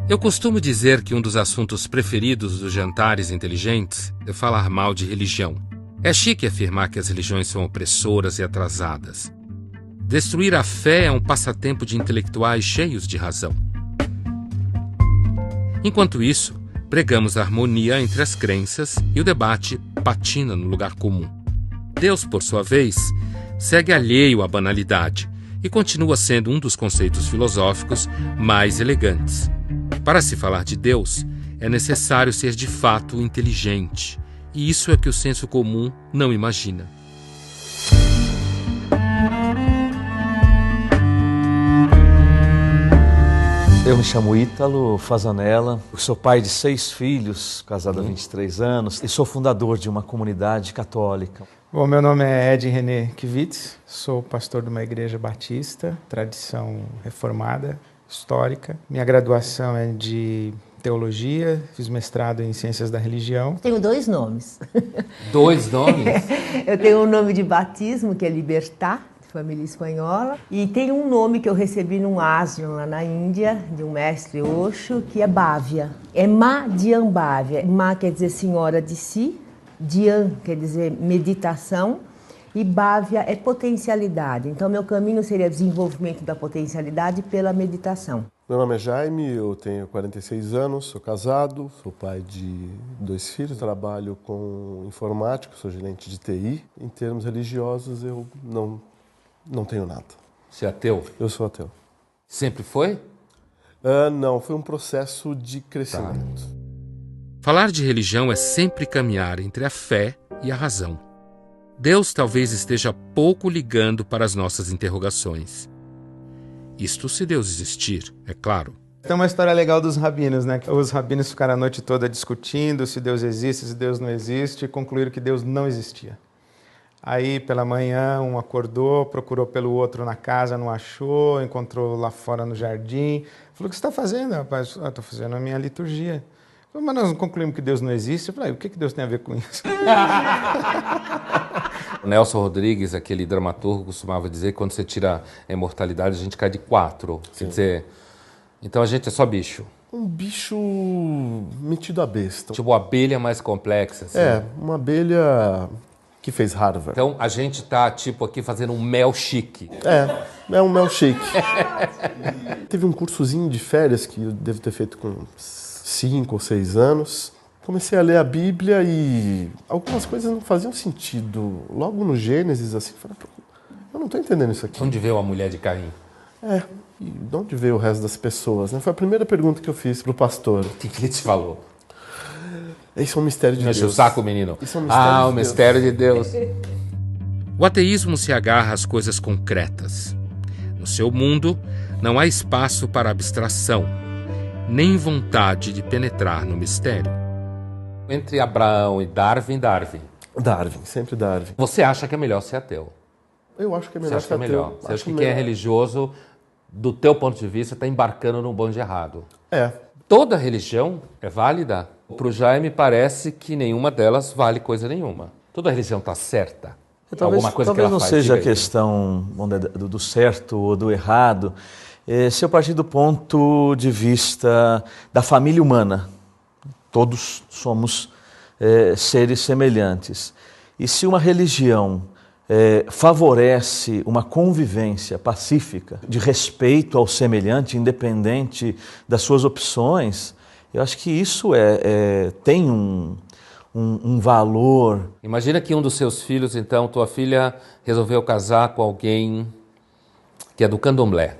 Eu costumo dizer que um dos assuntos preferidos dos jantares inteligentes é falar mal de religião. É chique afirmar que as religiões são opressoras e atrasadas. Destruir a fé é um passatempo de intelectuais cheios de razão. Enquanto isso, pregamos a harmonia entre as crenças e o debate patina no lugar comum. Deus, por sua vez, segue alheio à banalidade e continua sendo um dos conceitos filosóficos mais elegantes. Para se falar de Deus, é necessário ser de fato inteligente, e isso é que o senso comum não imagina. Eu me chamo Ítalo Fazanella, sou pai de 6 filhos, casado há 23 anos, e sou fundador de uma comunidade católica. Bom, meu nome é Ed René Kivitz, sou pastor de uma igreja batista, tradição reformada, histórica. Minha graduação é de teologia, fiz mestrado em ciências da religião. Tenho 2 nomes. 2 nomes? Eu tenho um nome de batismo, que é Libertad, família espanhola, e tem um nome que eu recebi num ashram lá na Índia, de um mestre Osho, que é Bhavya. É Ma Dhyan Bhavya. Ma quer dizer senhora de si, Dhyan quer dizer meditação, e Bhavya é potencialidade. Então, meu caminho seria desenvolvimento da potencialidade pela meditação. Meu nome é Jaime, eu tenho 46 anos, sou casado, sou pai de 2 filhos, trabalho com informática, sou gerente de TI. Em termos religiosos, eu não tenho nada. Você é ateu? Eu sou ateu. Sempre foi? Não, foi um processo de crescimento. Falar de religião é sempre caminhar entre a fé e a razão. Deus talvez esteja pouco ligando para as nossas interrogações. Isto se Deus existir, é claro. Tem uma história legal dos rabinos, né? Os rabinos ficaram a noite toda discutindo se Deus existe, se Deus não existe, e concluíram que Deus não existia. Aí, pela manhã, um acordou, procurou pelo outro na casa, não achou, encontrou lá fora no jardim. Falou, o que você está fazendo, rapaz? Estou fazendo a minha liturgia. Falou, mas nós não concluímos que Deus não existe? Eu falei, o que Deus tem a ver com isso? O Nelson Rodrigues, aquele dramaturgo, costumava dizer que quando você tira a imortalidade, a gente cai de 4. Sim. Quer dizer, então a gente é só bicho. Um bicho metido a besta. Tipo, a abelha mais complexa. Assim. É, uma abelha que fez Harvard. Então a gente tá, tipo, aqui fazendo um mel chique. É um mel chique. Teve um cursozinho de férias que eu devo ter feito com 5 ou 6 anos. Comecei a ler a Bíblia e algumas coisas não faziam sentido. Logo no Gênesis, assim, eu falei, eu não estou entendendo isso aqui. Onde veio a mulher de Caim? E de onde veio o resto das pessoas? Né? Foi a primeira pergunta que eu fiz pro pastor. O que ele te falou? Isso é um mistério de Deus. Enche o saco, menino. Isso é um mistério o mistério de Deus. O ateísmo se agarra às coisas concretas. No seu mundo, não há espaço para abstração, nem vontade de penetrar no mistério. Entre Abraão e Darwin. Darwin, sempre Darwin. Você acha que é melhor ser ateu? Eu acho que é melhor Você acha ser que é ateu. melhor? Você acha que quem é religioso, do teu ponto de vista, está embarcando num bonde errado? É. Toda religião é válida? Para o Jaime parece que nenhuma delas vale coisa nenhuma. Toda religião está certa? Alguma coisa que ela não faz, seja a diga aí. questão do certo ou do errado. Se eu partir do ponto de vista da família humana, todos somos seres semelhantes. E se uma religião favorece uma convivência pacífica, de respeito ao semelhante, independente das suas opções, eu acho que isso tem um valor. Imagina que um dos seus filhos, então, tua filha resolveu casar com alguém que é do candomblé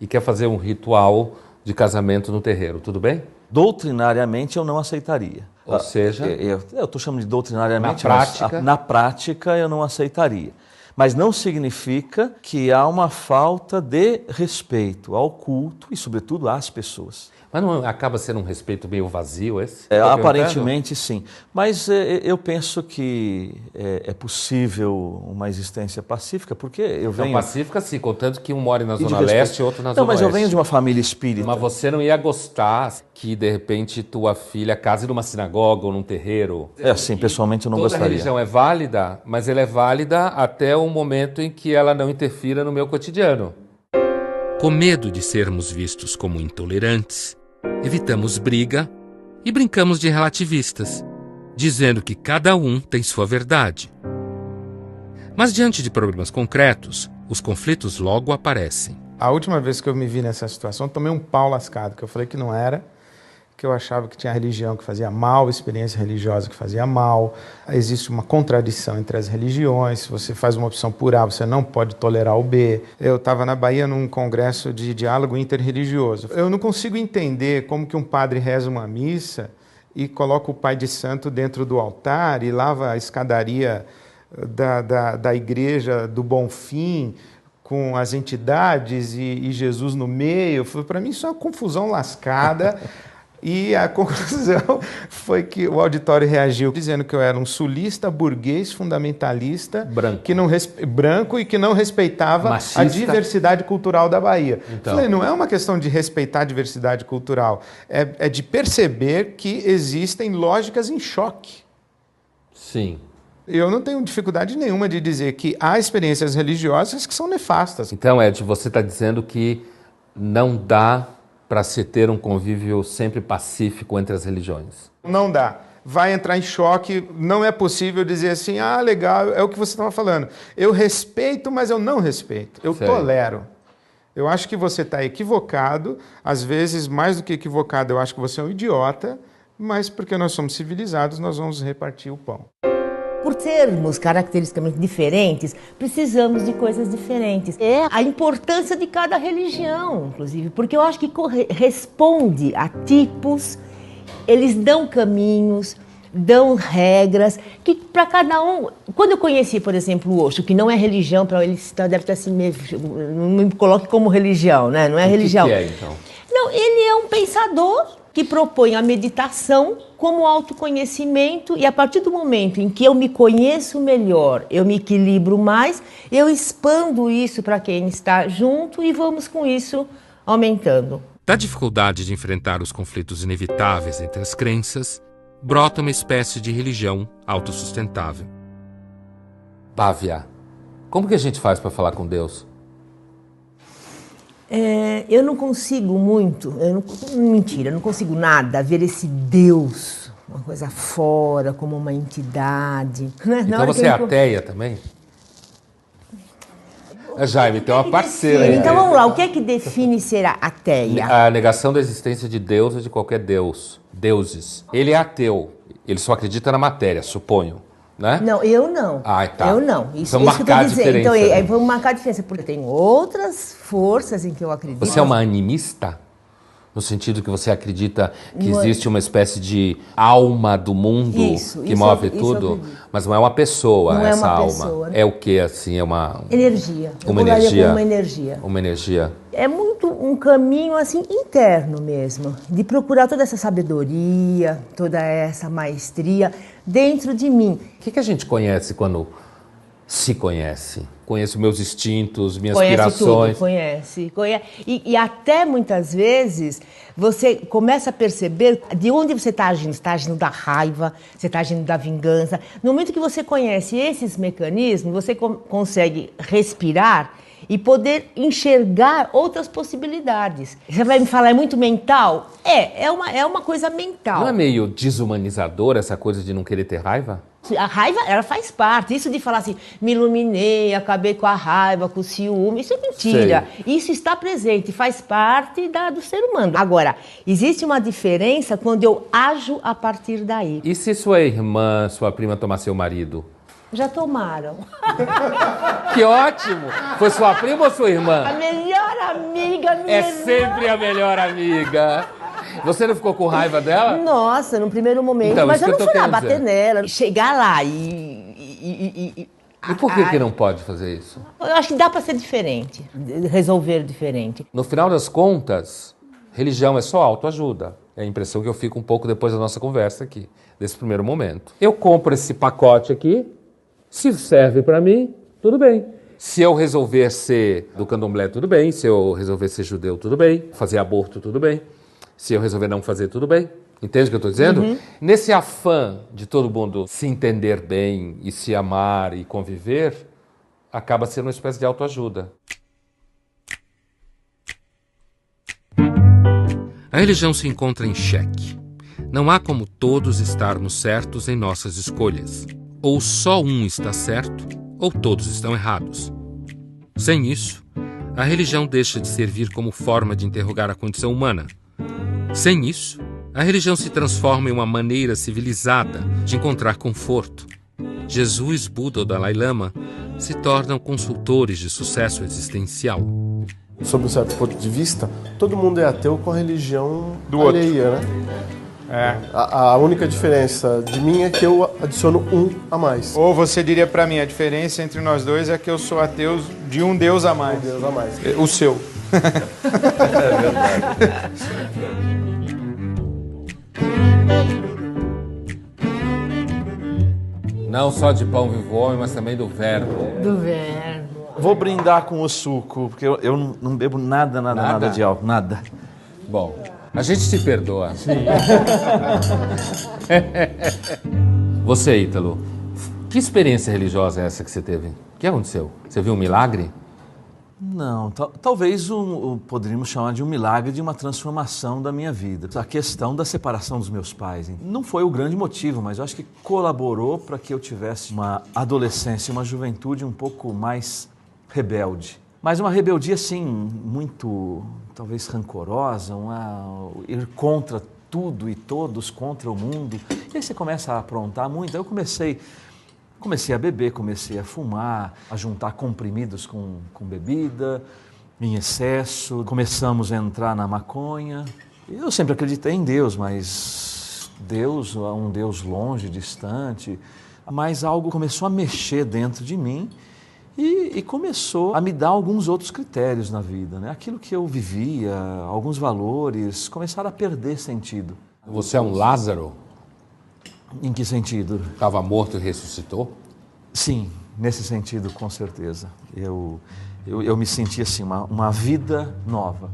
e quer fazer um ritual de casamento no terreiro, tudo bem? Doutrinariamente eu não aceitaria. Ou seja... Eu estou chamando de doutrinariamente, na prática... mas na prática eu não aceitaria. Mas não significa que há uma falta de respeito ao culto e, sobretudo, às pessoas. Mas não acaba sendo um respeito meio vazio esse? Aparentemente sim, mas eu penso que é possível uma existência pacífica, porque eu venho... Não, pacífica sim, contanto que um mora na Zona Leste e outro na Zona Oeste. Não, mas eu venho de uma família espírita. Mas você não ia gostar que, de repente, tua filha case numa sinagoga ou num terreiro? Sim, pessoalmente eu não gostaria. Toda religião é válida, mas ela é válida até o momento em que ela não interfira no meu cotidiano. Com medo de sermos vistos como intolerantes, Evitamos briga e brincamos de relativistas, dizendo que cada um tem sua verdade. Mas diante de problemas concretos, os conflitos logo aparecem. A última vez que eu me vi nessa situação, eu tomei um pau lascado, que eu falei que não era, que eu achava que tinha religião que fazia mal, experiência religiosa que fazia mal. Existe uma contradição entre as religiões. Se você faz uma opção por A, você não pode tolerar o B. Eu estava na Bahia num congresso de diálogo interreligioso. Eu não consigo entender como que um padre reza uma missa e coloca o pai de santo dentro do altar e lava a escadaria da igreja do Bonfim com as entidades e Jesus no meio. Para mim isso é uma confusão lascada. E a conclusão foi que o auditório reagiu dizendo que eu era um sulista, burguês, fundamentalista, branco e que não respeitava machista. A diversidade cultural da Bahia. Então. Falei, não é uma questão de respeitar a diversidade cultural, é de perceber que existem lógicas em choque. Sim. Eu não tenho dificuldade nenhuma de dizer que há experiências religiosas que são nefastas. Então, Ed, você está dizendo que não dá para se ter um convívio sempre pacífico entre as religiões? Não dá. Vai entrar em choque, não é possível dizer assim, ah, legal, é o que você estava falando. Eu respeito, mas eu não respeito. Eu tolero. Eu acho que você está equivocado, às vezes, mais do que equivocado, eu acho que você é um idiota, mas porque nós somos civilizados, nós vamos repartir o pão. Por sermos caracteristicamente diferentes, precisamos de coisas diferentes. É a importância de cada religião, inclusive, porque eu acho que responde a tipos, eles dão caminhos, dão regras, que para cada um... Quando eu conheci, por exemplo, o Osho, que não é religião, para ele deve estar assim, não me coloque como religião, né? Não é religião. O que é, então? Não, ele é um pensador que propõe a meditação como autoconhecimento, e a partir do momento em que eu me conheço melhor, eu me equilibro mais, eu expando isso para quem está junto e vamos com isso aumentando. Da dificuldade de enfrentar os conflitos inevitáveis entre as crenças, brota uma espécie de religião autossustentável. Bávia, como que a gente faz para falar com Deus? Eu não consigo muito, mentira, eu não consigo nada ver esse Deus, uma coisa fora, como uma entidade. Então você é ateia também? Jaime, tem uma parceira aí. Então vamos lá, o que é que define ser ateia? A negação da existência de Deus ou de qualquer Deus, deuses. Ele é ateu, ele só acredita na matéria, suponho. Né? Não, eu não. Ah, tá. Eu não. Isso, vamos isso marcar que eu tô dizendo. a diferença. Então, vamos marcar a diferença, porque tem outras forças em que eu acredito. Você é uma animista? No sentido que você acredita que existe uma espécie de alma do mundo que move tudo? Mas não é uma pessoa, não essa é uma alma. Pessoa. É o que, assim? É uma... Energia. Uma energia. Uma energia. Uma energia. É muito um caminho, assim, interno mesmo. De procurar toda essa sabedoria, toda essa maestria dentro de mim. O que a gente conhece quando se conhece? Conheço meus instintos, minhas aspirações. Conhece. E até muitas vezes você começa a perceber de onde você está agindo. Você está agindo da raiva, você está agindo da vingança. No momento que você conhece esses mecanismos, você consegue respirar e poder enxergar outras possibilidades. Você vai me falar, é muito mental? É uma coisa mental. Não é meio desumanizador essa coisa de não querer ter raiva? A raiva, ela faz parte. Isso de falar assim, me iluminei, acabei com a raiva, com o ciúme, isso é mentira. Sei. Isso está presente, faz parte do ser humano. Agora, existe uma diferença quando eu ajo a partir daí. E se sua irmã, sua prima tomar seu marido? Já tomaram. Que ótimo! Foi sua prima ou sua irmã? A melhor amiga, minha irmã. Sempre a melhor amiga. Você não ficou com raiva dela? Nossa, no primeiro momento. Então, mas eu não fui lá bater nela. Chegar lá e por que não pode fazer isso? Eu acho que dá para ser diferente, resolver diferente. No final das contas, religião é só autoajuda. É a impressão que eu fico um pouco depois da nossa conversa aqui, desse primeiro momento. Eu compro esse pacote aqui, se serve para mim, tudo bem. Se eu resolver ser do candomblé, tudo bem. Se eu resolver ser judeu, tudo bem. Fazer aborto, tudo bem. Se eu resolver não fazer, tudo bem. Entende o que eu estou dizendo? Uhum. Nesse afã de todo mundo se entender bem e se amar e conviver, acaba sendo uma espécie de autoajuda. A religião se encontra em xeque. Não há como todos estarmos certos em nossas escolhas. Ou só um está certo, ou todos estão errados. Sem isso, a religião deixa de servir como forma de interrogar a condição humana. Sem isso, a religião se transforma em uma maneira civilizada de encontrar conforto. Jesus, Buda ou Dalai Lama se tornam consultores de sucesso existencial. Sob um certo ponto de vista, todo mundo é ateu com a religião Do outro. alheia, né? A única diferença de mim é que eu adiciono um a mais. Ou você diria para mim, a diferença entre nós dois é que eu sou ateu de um Deus a mais. Um Deus a mais. O seu. Não só de pão vive o homem, mas também do verbo. Do verbo. Vou brindar com o suco, porque eu não bebo nada de álcool, nada. Bom, a gente te perdoa. Sim. Você, Ítalo, que experiência religiosa é essa que você teve? O que aconteceu? Você viu um milagre? Não, talvez poderíamos chamar de um milagre de uma transformação da minha vida. A questão da separação dos meus pais, hein? Não foi o grande motivo, mas eu acho que colaborou para que eu tivesse uma adolescência, uma juventude um pouco mais rebelde. Mas uma rebeldia, assim, muito, talvez, rancorosa, ir contra tudo e todos, contra o mundo. E aí você começa a aprontar muito. Aí eu comecei a beber, comecei a fumar, a juntar comprimidos com bebida, em excesso. Começamos a entrar na maconha. Eu sempre acreditei em Deus, mas Deus, um Deus longe, distante. Mas algo começou a mexer dentro de mim e começou a me dar alguns outros critérios na vida, né? Aquilo que eu vivia, alguns valores, começaram a perder sentido. Você é um Lázaro? Em que sentido? Estava morto e ressuscitou? Sim, nesse sentido, com certeza. Eu me senti assim, uma vida nova.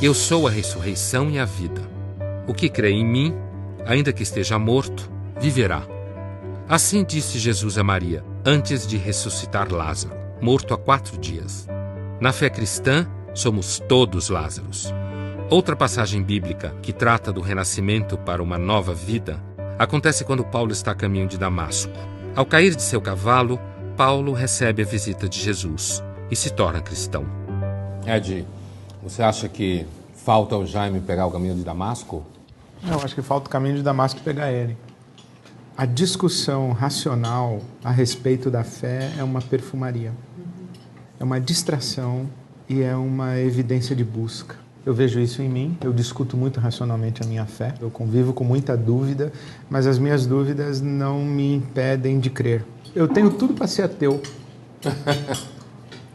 Eu sou a ressurreição e a vida. O que crê em mim, ainda que esteja morto, viverá. Assim disse Jesus a Maria, antes de ressuscitar Lázaro, morto há 4 dias. Na fé cristã, somos todos Lázaros. Outra passagem bíblica que trata do renascimento para uma nova vida acontece quando Paulo está a caminho de Damasco. Ao cair de seu cavalo, Paulo recebe a visita de Jesus e se torna cristão. Ed, você acha que falta o Jaime pegar o caminho de Damasco? Não, acho que falta o caminho de Damasco pegar ele. A discussão racional a respeito da fé é uma perfumaria. É uma distração e é uma evidência de busca. Eu vejo isso em mim, eu discuto muito racionalmente a minha fé, eu convivo com muita dúvida, mas as minhas dúvidas não me impedem de crer. Eu tenho tudo para ser ateu,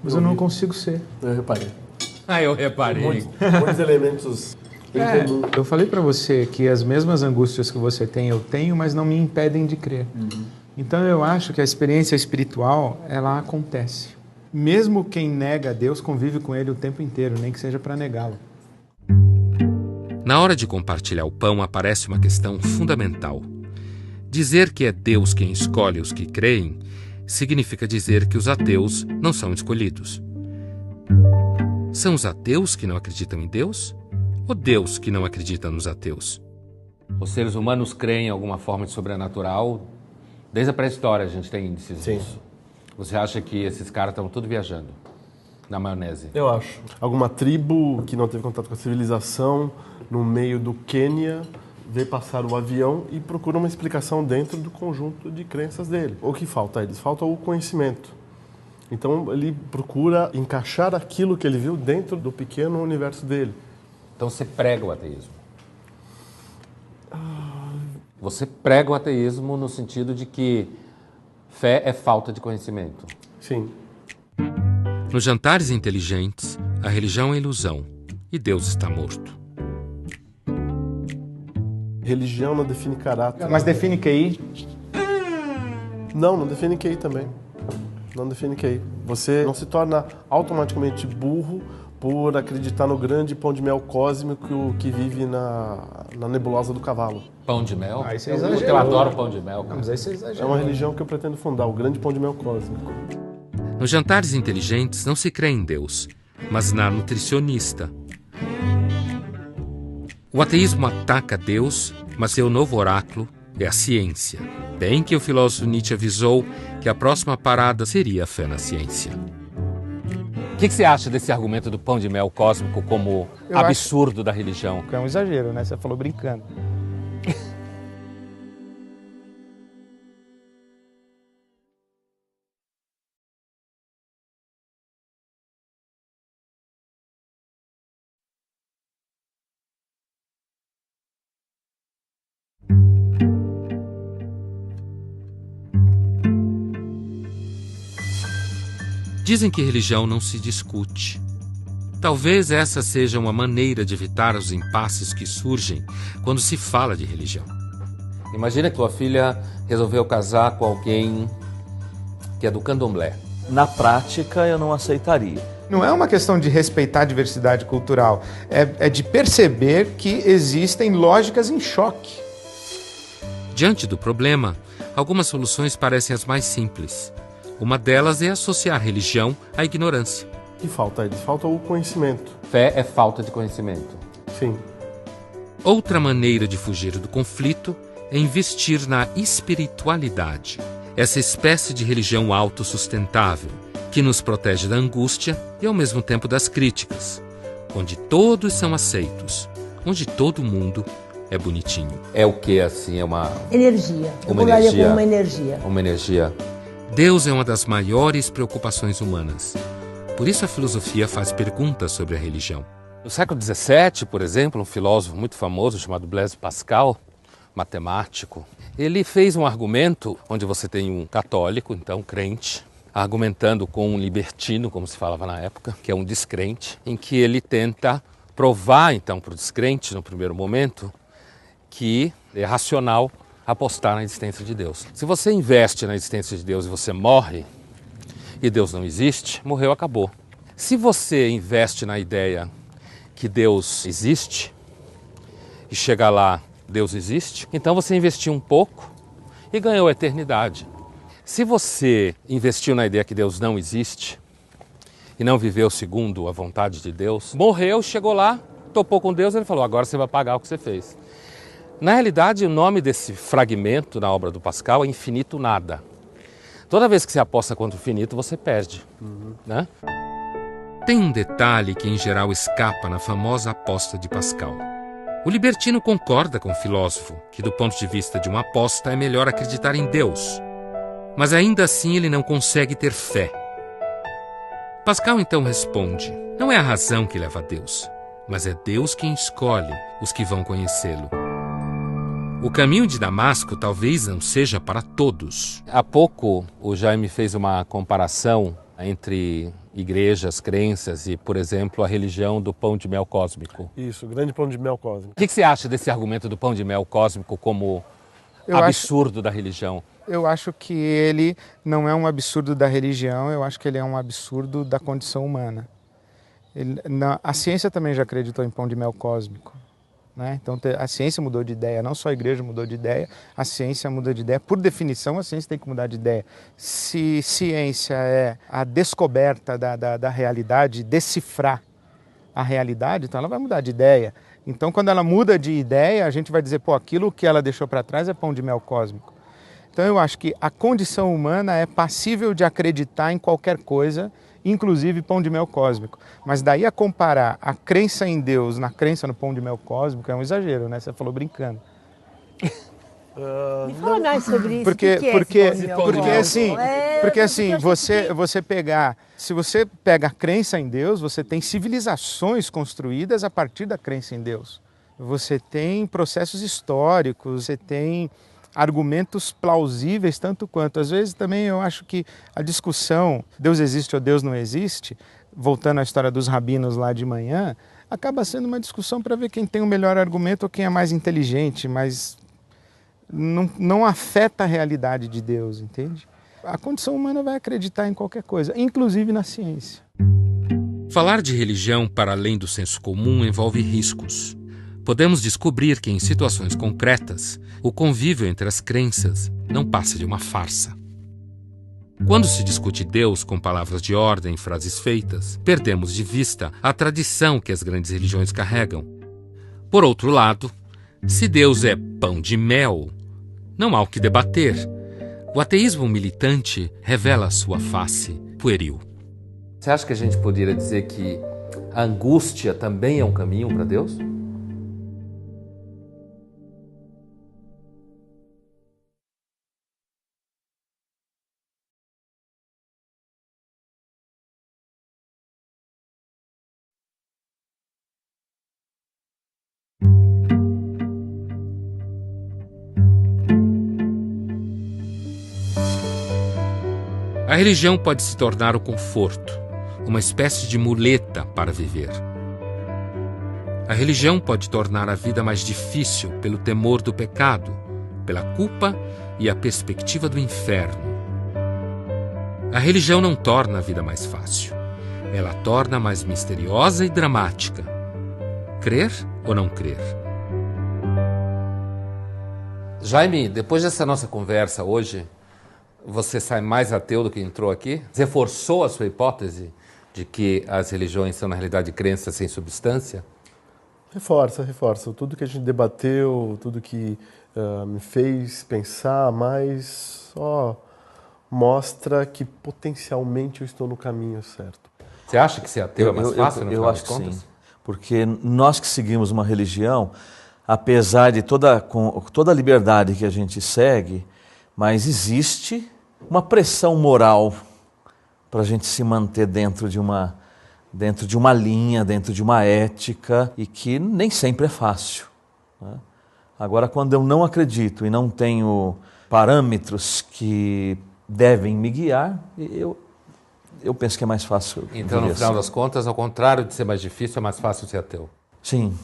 mas eu não consigo ser. Eu reparei. Eu reparei. Muitos elementos. Eu falei para você que as mesmas angústias que você tem, eu tenho, mas não me impedem de crer. Então eu acho que a experiência espiritual, ela acontece. Mesmo quem nega a Deus convive com Ele o tempo inteiro, nem que seja para negá-lo. Na hora de compartilhar o pão aparece uma questão fundamental. Dizer que é Deus quem escolhe os que creem significa dizer que os ateus não são escolhidos. São os ateus que não acreditam em Deus? Ou Deus que não acredita nos ateus? Os seres humanos creem em alguma forma de sobrenatural. Desde a pré-história a gente tem índices disso. Você acha que esses caras estão tudo viajando na maionese? Eu acho. Alguma tribo que não teve contato com a civilização, no meio do Quênia, vê passar o avião e procura uma explicação dentro do conjunto de crenças dele. O que falta a eles? Falta o conhecimento. Então ele procura encaixar aquilo que ele viu dentro do pequeno universo dele. Então você prega o ateísmo. Você prega o ateísmo no sentido de que fé é falta de conhecimento. Sim. Nos jantares inteligentes, a religião é ilusão e Deus está morto. Religião não define caráter. Mas define QI? Não define QI também. Não define QI. Você não se torna automaticamente burro por acreditar no grande pão de mel cósmico que vive na nebulosa do cavalo. Pão de mel? Aí você Porque exagera. eu adoro pão de mel. Mas aí você exagera. É uma religião que eu pretendo fundar, o grande pão de mel cósmico. Nos jantares inteligentes não se crê em Deus, mas na nutricionista. O ateísmo ataca Deus, mas seu novo oráculo é a ciência. Bem que o filósofo Nietzsche avisou que a próxima parada seria a fé na ciência. O que você acha desse argumento do pão de mel cósmico como absurdo da religião? É um exagero, né? Você falou brincando. Dizem que religião não se discute. Talvez essa seja uma maneira de evitar os impasses que surgem quando se fala de religião. Imagina que tua filha resolveu casar com alguém que é do candomblé. Na prática, eu não aceitaria. Não é uma questão de respeitar a diversidade cultural, é de perceber que existem lógicas em choque. Diante do problema, algumas soluções parecem as mais simples. Uma delas é associar religião à ignorância. O que falta a eles? Falta o conhecimento. Fé é falta de conhecimento. Sim. Outra maneira de fugir do conflito é investir na espiritualidade, essa espécie de religião autossustentável, que nos protege da angústia e ao mesmo tempo das críticas, onde todos são aceitos, onde todo mundo é bonitinho. É o que, assim? É uma... Energia. Uma energia. Como uma energia. Uma energia. Deus é uma das maiores preocupações humanas. Por isso a filosofia faz perguntas sobre a religião. No século XVII, por exemplo, um filósofo muito famoso chamado Blaise Pascal, matemático, ele fez um argumento onde você tem um católico, então crente, argumentando com um libertino, como se falava na época, que é um descrente, em que ele tenta provar, então, para o descrente, no primeiro momento, que é racional apostar na existência de Deus. Se você investe na existência de Deus e você morre, e Deus não existe, morreu, acabou. Se você investe na ideia que Deus existe, e chega lá, Deus existe, então você investiu um pouco e ganhou a eternidade. Se você investiu na ideia que Deus não existe, e não viveu segundo a vontade de Deus, morreu, chegou lá, topou com Deus, ele falou, agora você vai pagar o que você fez. Na realidade, o nome desse fragmento na obra do Pascal é infinito nada. Toda vez que você aposta contra o infinito, você perde. Né? Tem um detalhe que, em geral, escapa na famosa aposta de Pascal. O libertino concorda com o filósofo que, do ponto de vista de uma aposta, é melhor acreditar em Deus. Mas ainda assim ele não consegue ter fé. Pascal então responde, não é a razão que leva a Deus, mas é Deus quem escolhe os que vão conhecê-lo. O caminho de Damasco talvez não seja para todos. Há pouco o Jaime fez uma comparação entre igrejas, crenças e, por exemplo, a religião do pão de mel cósmico. Isso, o grande pão de mel cósmico. O que você acha desse argumento do pão de mel cósmico como absurdo da religião? Eu acho que ele não é um absurdo da religião, eu acho que ele é um absurdo da condição humana. A ciência também já acreditou em pão de mel cósmico. Né? Então a ciência mudou de ideia, não só a igreja mudou de ideia, a ciência muda de ideia. Por definição, a ciência tem que mudar de ideia. Se ciência é a descoberta da realidade, decifrar a realidade, então ela vai mudar de ideia. Então quando ela muda de ideia, a gente vai dizer, pô, aquilo que ela deixou para trás é pão de mel cósmico. Então eu acho que a condição humana é passível de acreditar em qualquer coisa, inclusive pão de mel cósmico. Mas daí a comparar a crença em Deus na crença no pão de mel cósmico é um exagero, né? Você falou brincando. Me fala mais sobre isso. Porque assim, você pegar, se você pega a crença em Deus, você tem civilizações construídas a partir da crença em Deus. Você tem processos históricos, você tem argumentos plausíveis tanto quanto. Às vezes também eu acho que a discussão Deus existe ou Deus não existe, voltando à história dos rabinos lá de manhã, acaba sendo uma discussão para ver quem tem o melhor argumento ou quem é mais inteligente, mas não afeta a realidade de Deus, entende? A condição humana vai acreditar em qualquer coisa, inclusive na ciência. Falar de religião para além do senso comum envolve riscos. Podemos descobrir que, em situações concretas, o convívio entre as crenças não passa de uma farsa. Quando se discute Deus com palavras de ordem e frases feitas, perdemos de vista a tradição que as grandes religiões carregam. Por outro lado, se Deus é pão de mel, não há o que debater. O ateísmo militante revela sua face pueril. Você acha que a gente poderia dizer que a angústia também é um caminho para Deus? A religião pode se tornar o conforto, uma espécie de muleta para viver. A religião pode tornar a vida mais difícil pelo temor do pecado, pela culpa e a perspectiva do inferno. A religião não torna a vida mais fácil. Ela a torna mais misteriosa e dramática. Crer ou não crer? Jaime, depois dessa nossa conversa hoje, você sai mais ateu do que entrou aqui? Reforçou a sua hipótese de que as religiões são, na realidade, crenças sem substância? Reforça. Tudo que a gente debateu, tudo que me fez pensar mais, só mostra que potencialmente eu estou no caminho certo. Você acha que ser ateu é mais fácil, no final das contas? Eu acho que sim. Porque nós que seguimos uma religião, apesar de toda a liberdade que a gente segue, mas existe uma pressão moral para a gente se manter dentro de uma linha, dentro de uma ética, e que nem sempre é fácil, né? Agora, quando eu não acredito e não tenho parâmetros que devem me guiar, eu penso que é mais fácil. Então, no final das contas, ao contrário de ser mais difícil, é mais fácil ser ateu. Sim.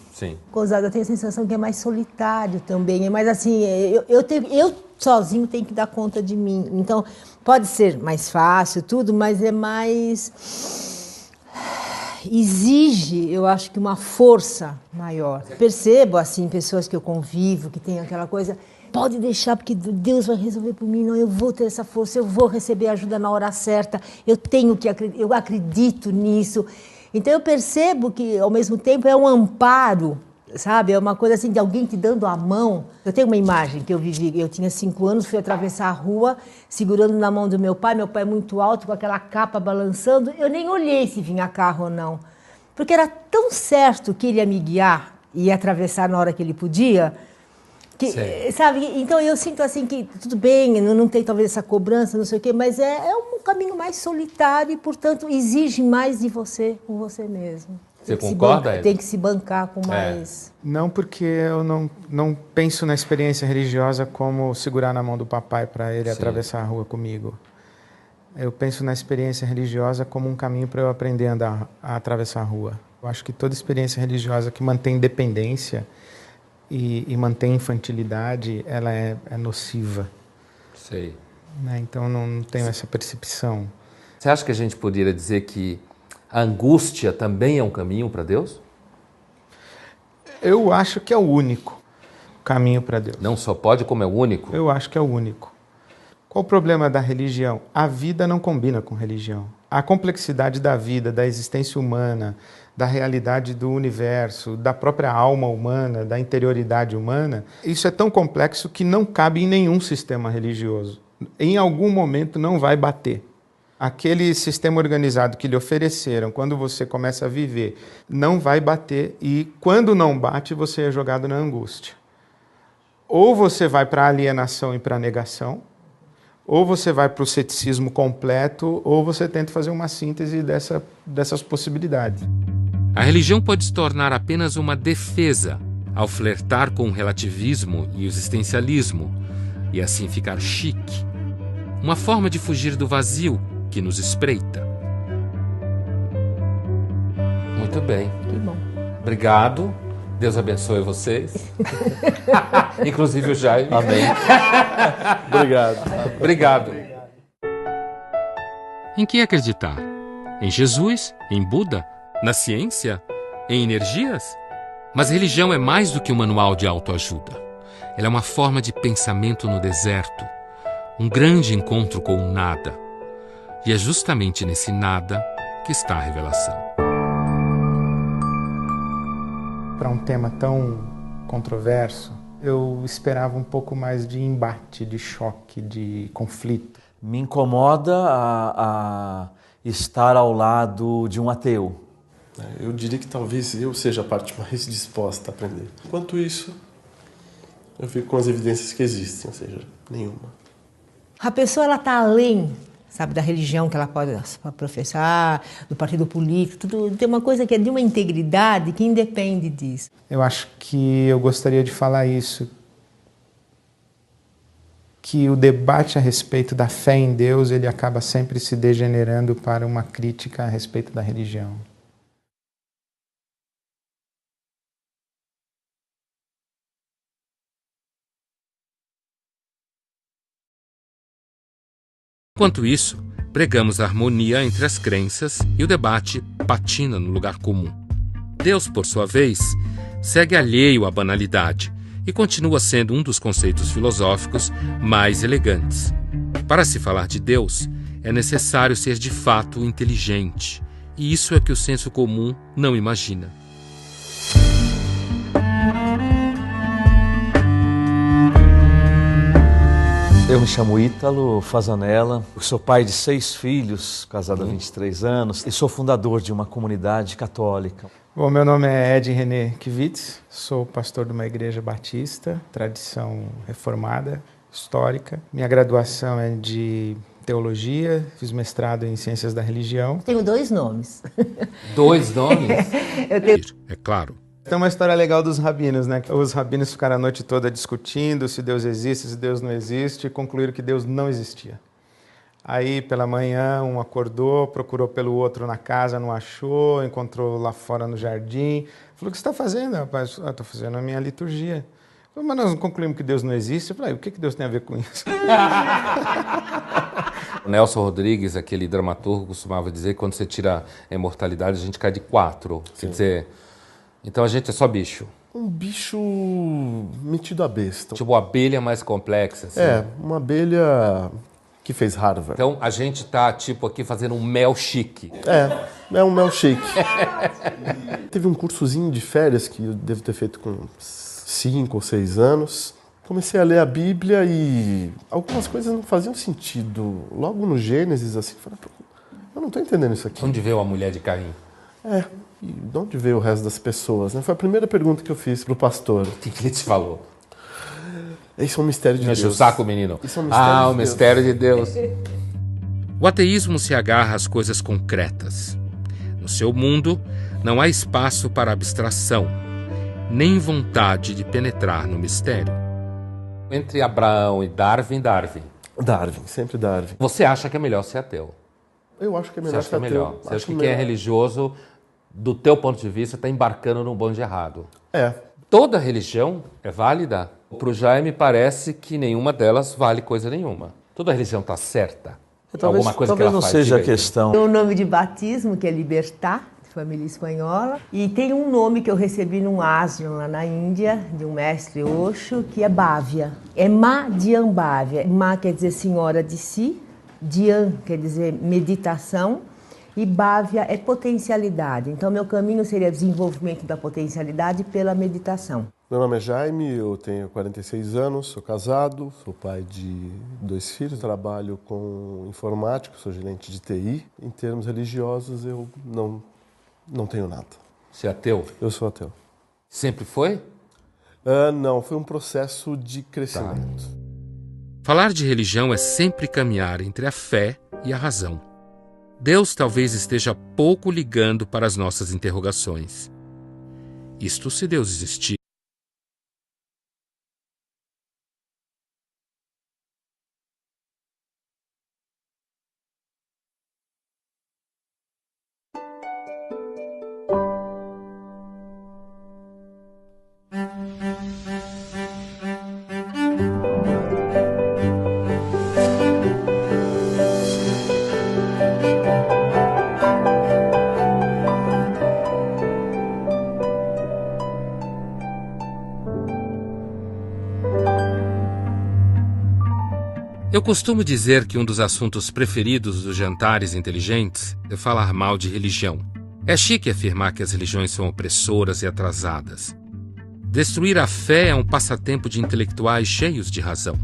Gozada, eu tenho a sensação que é mais solitário também. É mais assim, eu sozinho tenho que dar conta de mim. Então, pode ser mais fácil, tudo, mas é mais... exige, eu acho que uma força maior. Percebo, assim, pessoas que eu convivo, que têm aquela coisa... Pode deixar, porque Deus vai resolver por mim. Não, eu vou ter essa força, eu vou receber ajuda na hora certa. Eu acredito nisso. Então eu percebo que, ao mesmo tempo, é um amparo, sabe? É uma coisa assim de alguém te dando a mão. Eu tenho uma imagem que eu vivi, eu tinha 5 anos, fui atravessar a rua, segurando na mão do meu pai muito alto, com aquela capa balançando. Eu nem olhei se vinha carro ou não, porque era tão certo que ele ia me guiar e ia atravessar na hora que ele podia, que, sabe? Então eu sinto assim que tudo bem, não tem talvez essa cobrança, não sei o quê, mas é um caminho mais solitário e, portanto, exige mais de você com você mesmo. Você concorda, Ed? Tem que se bancar com mais... Não, porque eu não penso na experiência religiosa como segurar na mão do papai para ele atravessar a rua comigo. Eu penso na experiência religiosa como um caminho para eu aprender a atravessar a rua. Eu acho que toda experiência religiosa que mantém dependência e mantém infantilidade, ela é nociva. Sei. Né? Então, não tenho essa percepção. Você acha que a gente poderia dizer que a angústia também é um caminho para Deus? Eu acho que é o único caminho para Deus. Não só pode, como é o único? Eu acho que é o único. Qual o problema da religião? A vida não combina com religião. A complexidade da vida, da existência humana, da realidade do universo, da própria alma humana, da interioridade humana, isso é tão complexo que não cabe em nenhum sistema religioso. Em algum momento não vai bater. Aquele sistema organizado que lhe ofereceram, quando você começa a viver, não vai bater, e quando não bate, você é jogado na angústia. Ou você vai para a alienação e para a negação, ou você vai para o ceticismo completo, ou você tenta fazer uma síntese dessas possibilidades. A religião pode se tornar apenas uma defesa ao flertar com o relativismo e o existencialismo, e assim ficar chique. Uma forma de fugir do vazio que nos espreita. Muito bem. Que bom. Obrigado. Deus abençoe vocês. Inclusive o Jaime. Amém. Obrigado. Obrigado. Em que acreditar? Em Jesus? Em Buda? Na ciência? Em energias? Mas religião é mais do que um manual de autoajuda. Ela é uma forma de pensamento no deserto, um grande encontro com o nada. E é justamente nesse nada que está a revelação. para um tema tão controverso, eu esperava um pouco mais de embate, de choque, de conflito. Me incomoda a estar ao lado de um ateu. Eu diria que talvez eu seja a parte mais disposta a aprender. Enquanto isso, eu fico com as evidências que existem, ou seja, nenhuma. A pessoa está além, sabe, da religião que ela pode professar, do partido político, tudo, tem uma coisa que é de uma integridade que independe disso. Eu acho que eu gostaria de falar isso, que o debate a respeito da fé em Deus, ele acaba sempre se degenerando para uma crítica a respeito da religião. Enquanto isso, pregamos a harmonia entre as crenças e o debate patina no lugar comum. Deus, por sua vez, segue alheio à banalidade e continua sendo um dos conceitos filosóficos mais elegantes. Para se falar de Deus, é necessário ser de fato inteligente, e isso é que o senso comum não imagina. Eu me chamo Ítalo Fazanella, sou pai de 6 filhos, casado há 23 anos, e sou fundador de uma comunidade católica. Bom, meu nome é Ed René Kivitz, sou pastor de uma igreja batista, tradição reformada, histórica. Minha graduação é de teologia, fiz mestrado em ciências da religião. Tenho 2 nomes. 2 nomes? Eu tenho... É claro. Tem uma história legal dos rabinos, né? Os rabinos ficaram a noite toda discutindo se Deus existe, se Deus não existe, e concluíram que Deus não existia. Aí, pela manhã, um acordou, procurou pelo outro na casa, não achou, encontrou lá fora no jardim. Falou, o que você está fazendo, rapaz? Ah, estou fazendo a minha liturgia. Falou, mas nós não concluímos que Deus não existe? Eu falei, o que Deus tem a ver com isso? O Nelson Rodrigues, aquele dramaturgo, costumava dizer que quando você tira a imortalidade, a gente cai de 4. Quer dizer, então a gente é só bicho. Um bicho metido a besta. Tipo, a abelha mais complexa. Assim. É, uma abelha que fez Harvard. Então a gente tá, tipo, aqui fazendo um mel chique. É um milkshake. Teve um cursozinho de férias que eu devo ter feito com 5 ou 6 anos. Comecei a ler a Bíblia e algumas coisas não faziam sentido. Logo no Gênesis, assim, eu falei, eu não estou entendendo isso aqui. Onde veio a mulher de Caim? E de onde veio o resto das pessoas? Né? Foi a primeira pergunta que eu fiz pro pastor. O que ele te falou? Isso é um mistério de Enche Deus. o saco, menino. Isso é um mistério o mistério de Deus. O ateísmo se agarra às coisas concretas. No seu mundo, não há espaço para abstração, nem vontade de penetrar no mistério. Entre Abraão e Darwin. Darwin, sempre Darwin. Você acha que é melhor ser ateu? Eu acho que é Você melhor acha que é ser melhor? ateu. Você acha que quem é religioso, do teu ponto de vista, está embarcando num bonde errado? É. Toda religião é válida. Para o Jaime parece que nenhuma delas vale coisa nenhuma. Toda religião está certa. Alguma coisa que ela não faz, seja a diga aí. questão. Tem um nome de batismo, que é Libertá, de família espanhola. E tem um nome que eu recebi num ashram lá na Índia, de um mestre Osho, que é Bhavya. É Madhyam Bhavya. Ma quer dizer senhora de si, Dhyan quer dizer meditação, e Bhavya é potencialidade. Então, meu caminho seria desenvolvimento da potencialidade pela meditação. Meu nome é Jaime, eu tenho 46 anos, sou casado, sou pai de 2 filhos, trabalho com informática, sou gerente de TI. Em termos religiosos, eu não tenho nada. Você é ateu? Eu sou ateu. Sempre foi? Não, foi um processo de crescimento. Falar de religião é sempre caminhar entre a fé e a razão. Deus talvez esteja pouco ligando para as nossas interrogações. Isto se Deus existir. Eu costumo dizer que um dos assuntos preferidos dos jantares inteligentes é falar mal de religião. É chique afirmar que as religiões são opressoras e atrasadas. Destruir a fé é um passatempo de intelectuais cheios de razão.